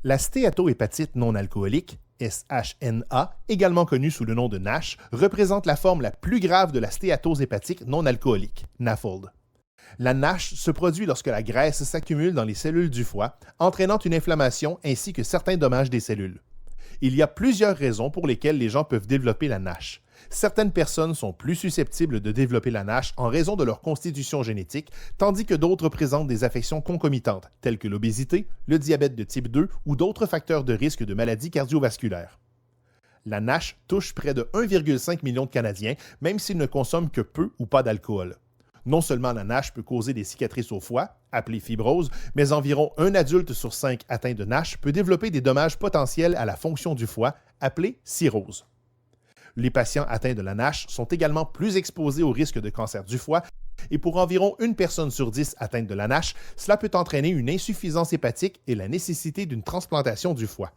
La stéatohépatite non alcoolique, SHNA, également connue sous le nom de NASH, représente la forme la plus grave de la stéatose hépatique non alcoolique, NAFLD. La NASH se produit lorsque la graisse s'accumule dans les cellules du foie, entraînant une inflammation ainsi que certains dommages des cellules. Il y a plusieurs raisons pour lesquelles les gens peuvent développer la NASH. Certaines personnes sont plus susceptibles de développer la NASH en raison de leur constitution génétique, tandis que d'autres présentent des affections concomitantes, telles que l'obésité, le diabète de type 2 ou d'autres facteurs de risque de maladies cardiovasculaires. La NASH touche près de 1,5 million de Canadiens, même s'ils ne consomment que peu ou pas d'alcool. Non seulement la NASH peut causer des cicatrices au foie, appelées fibrose, mais environ un adulte sur 5 atteint de NASH peut développer des dommages potentiels à la fonction du foie, appelée cirrhose. Les patients atteints de la NASH sont également plus exposés au risque de cancer du foie et pour environ une personne sur 10 atteinte de la NASH, cela peut entraîner une insuffisance hépatique et la nécessité d'une transplantation du foie.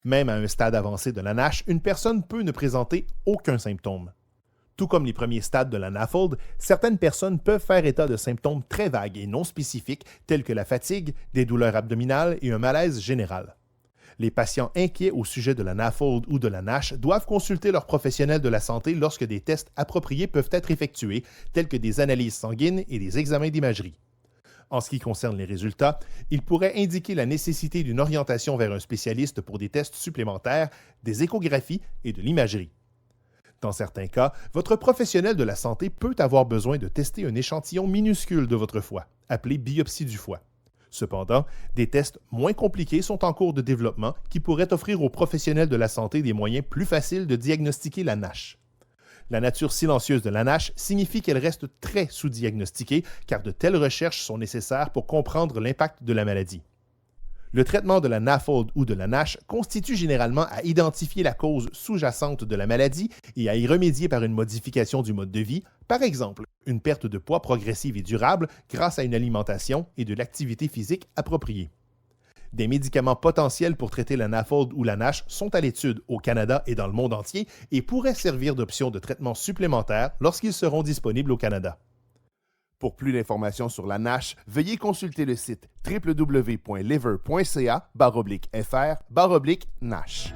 Même à un stade avancé de la NASH, une personne peut ne présenter aucun symptôme. Tout comme les premiers stades de la NAFLD, certaines personnes peuvent faire état de symptômes très vagues et non spécifiques tels que la fatigue, des douleurs abdominales et un malaise général. Les patients inquiets au sujet de la NAFLD ou de la NASH doivent consulter leurs professionnels de la santé lorsque des tests appropriés peuvent être effectués, tels que des analyses sanguines et des examens d'imagerie. En ce qui concerne les résultats, ils pourraient indiquer la nécessité d'une orientation vers un spécialiste pour des tests supplémentaires, des échographies et de l'imagerie. Dans certains cas, votre professionnel de la santé peut avoir besoin de tester un échantillon minuscule de votre foie, appelé biopsie du foie. Cependant, des tests moins compliqués sont en cours de développement qui pourraient offrir aux professionnels de la santé des moyens plus faciles de diagnostiquer la NASH. La nature silencieuse de la NASH signifie qu'elle reste très sous-diagnostiquée car de telles recherches sont nécessaires pour comprendre l'impact de la maladie. Le traitement de la NAFLD ou de la NASH constitue généralement à identifier la cause sous-jacente de la maladie et à y remédier par une modification du mode de vie, par exemple une perte de poids progressive et durable grâce à une alimentation et de l'activité physique appropriée. Des médicaments potentiels pour traiter la NAFLD ou la NASH sont à l'étude au Canada et dans le monde entier et pourraient servir d'option de traitement supplémentaire lorsqu'ils seront disponibles au Canada. Pour plus d'informations sur la NASH, veuillez consulter le site www.liver.ca/fr/NASH.